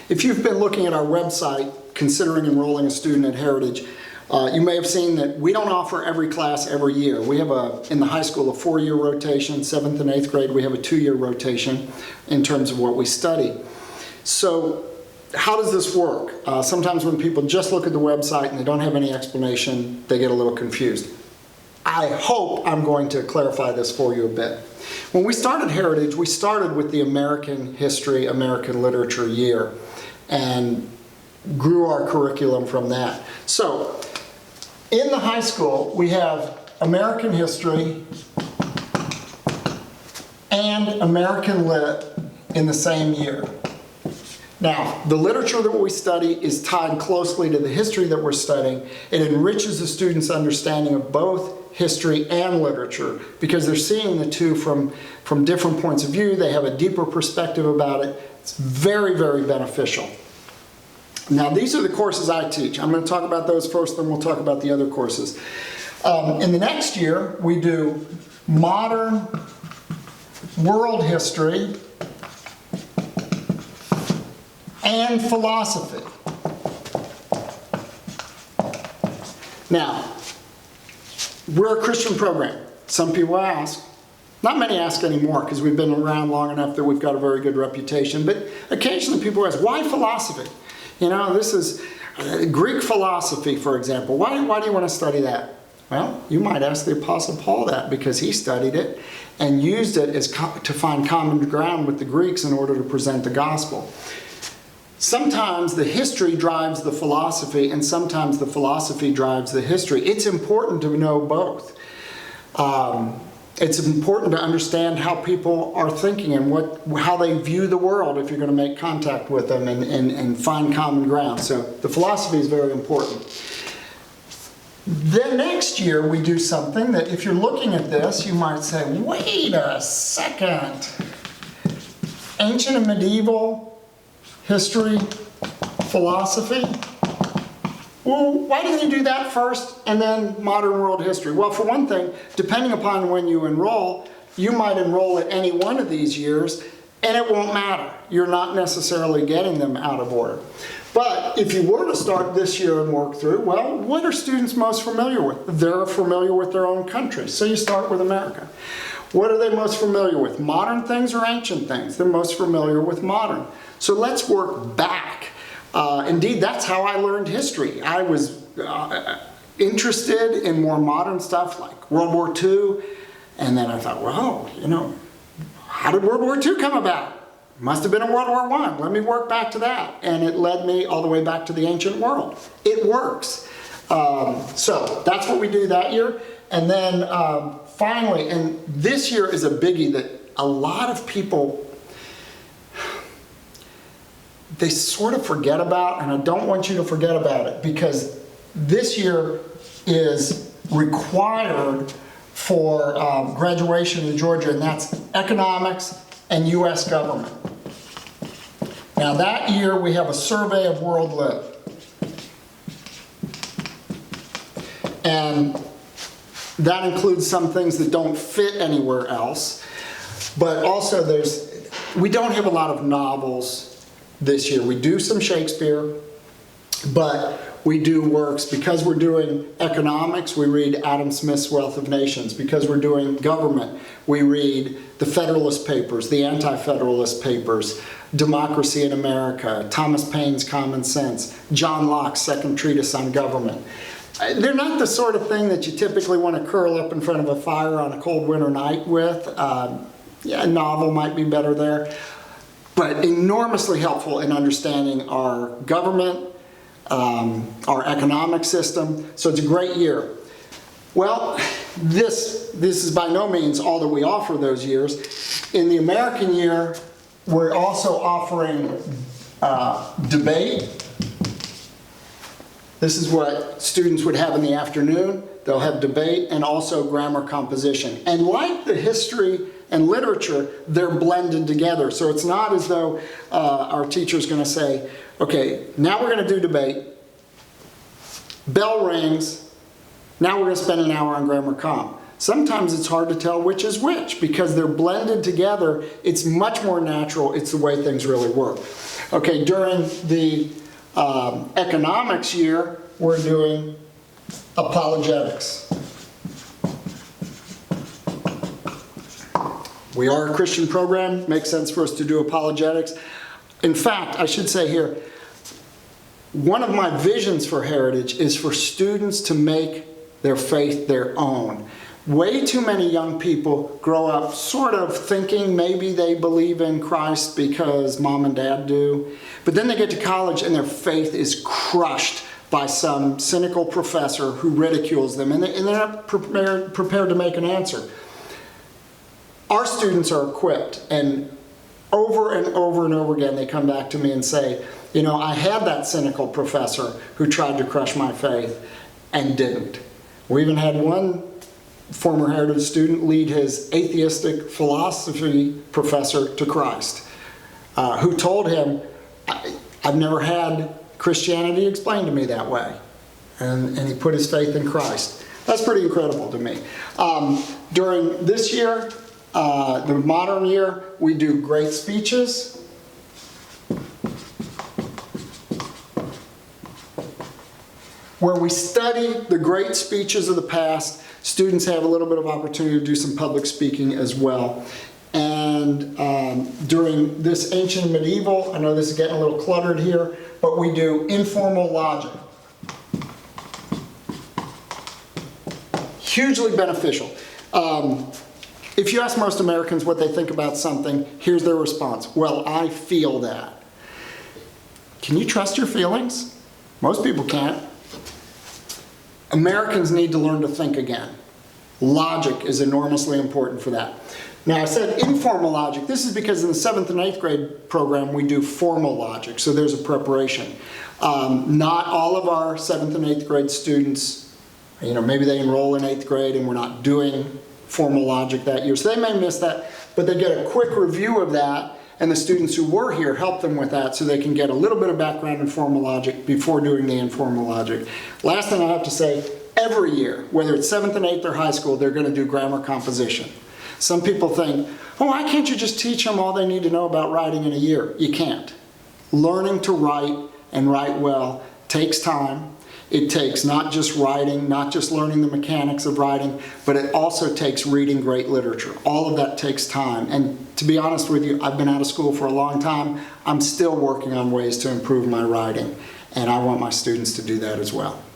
If you've been looking at our website, considering enrolling a student at Heritage, you may have seen that we don't offer every class every year. We have in the high school a 4-year rotation, 7th and 8th grade we have a 2-year rotation in terms of what we study. So how does this work? Sometimes when people just look at the website and they don't have any explanation, they get a little confused. I hope I'm going to clarify this for you a bit. When we started Heritage, we started with the American History, American Literature year and grew our curriculum from that. So in the high school, we have American History and American Lit in the same year. Now, the literature that we study is tied closely to the history that we're studying. It enriches the students' understanding of both history and literature because they're seeing the two from different points of view. They have a deeper perspective about it. It's very, very beneficial. Now, these are the courses I teach. I'm going to talk about those first, then we'll talk about the other courses. In the next year, we do modern world history and philosophy. Now, we're a Christian program. Some people ask. Not many ask anymore because we've been around long enough that we've got a very good reputation. But occasionally people ask, why philosophy? You know, this is Greek philosophy, for example. Why do you want to study that? Well, you might ask the Apostle Paul that because he studied it and used it to find common ground with the Greeks in order to present the gospel. Sometimes the history drives the philosophy and sometimes the philosophy drives the history. It's important to know both. It's important to understand how people are thinking and how they view the world if you're going to make contact with them and find common ground. So the philosophy is very important. Then next year we do something that if you're looking at this, you might say, wait a second. Ancient and medieval history, philosophy? Well, why didn't you do that first and then modern world history? Well, for one thing, depending upon when you enroll, you might enroll at any one of these years and it won't matter. You're not necessarily getting them out of order. But if you were to start this year and work through, well, what are students most familiar with? They're familiar with their own country, so you start with America. What are they most familiar with? Modern things or ancient things? They're most familiar with modern. So let's work back. Indeed, that's how I learned history. I was interested in more modern stuff like World War II, and then I thought, well, you know, how did World War II come about? Must have been in World War I. Let me work back to that. And it led me all the way back to the ancient world. It works. So that's what we do that year. And then finally, and this year is a biggie that a lot of people, they sort of forget about, and I don't want you to forget about it because this year is required for graduation in Georgia, and that's economics and U.S. government. Now that year we have a survey of world lit. And that includes some things that don't fit anywhere else. But also we don't have a lot of novels this year. We do some Shakespeare, but we do works. Because we're doing economics, we read Adam Smith's Wealth of Nations. Because we're doing government, we read the Federalist Papers, the Anti-Federalist Papers, Democracy in America, Thomas Paine's Common Sense, John Locke's Second Treatise on Government. They're not the sort of thing that you typically want to curl up in front of a fire on a cold winter night with. Yeah, a novel might be better there. But enormously helpful in understanding our government, our economic system. So it's a great year. Well, this is by no means all that we offer those years. In the American year, we're also offering debate. This is what students would have in the afternoon. They'll have debate and also grammar composition. And like the history and literature, they're blended together. So it's not as though our teacher's going to say, okay, now we're going to do debate. Bell rings. Now we're going to spend an hour on grammar comp. Sometimes it's hard to tell which is which because they're blended together. It's much more natural. It's the way things really work. Okay, during the economics year, we're doing apologetics. We are a Christian program, makes sense for us to do apologetics. In fact, I should say here, one of my visions for Heritage is for students to make their faith their own. Way too many young people grow up sort of thinking maybe they believe in Christ because mom and dad do, but then they get to college and their faith is crushed by some cynical professor who ridicules them, and they're not prepared to make an answer. Our students are equipped, and over and over and over again they come back to me and say, you know, I had that cynical professor who tried to crush my faith and didn't. We even had one former Heritage student lead his atheistic philosophy professor to Christ, who told him, I've never had Christianity explained to me that way. And he put his faith in Christ. That's pretty incredible to me. During this year, the modern year, we do great speeches. Where we study the great speeches of the past. Students have a little bit of opportunity to do some public speaking as well. And during this ancient and medieval, I know this is getting a little cluttered here, but we do informal logic. Hugely beneficial. If you ask most Americans what they think about something, here's their response. Well, I feel that. Can you trust your feelings? Most people can't. Americans need to learn to think again. Logic is enormously important for that. Now, I said informal logic. This is because in the 7th and 8th grade program, we do formal logic, so there's a preparation. Not all of our 7th and 8th grade students, you know, maybe they enroll in 8th grade and we're not doing formal logic that year, so they may miss that, but they get a quick review of that, and the students who were here help them with that so they can get a little bit of background in formal logic before doing the informal logic. Last thing I have to say, every year, whether it's 7th and 8th or high school, they're going to do grammar composition. Some people think, oh, why can't you just teach them all they need to know about writing in a year? You can't. Learning to write and write well takes time. It takes not just writing, not just learning the mechanics of writing, but it also takes reading great literature. All of that takes time. And to be honest with you, I've been out of school for a long time. I'm still working on ways to improve my writing, and I want my students to do that as well.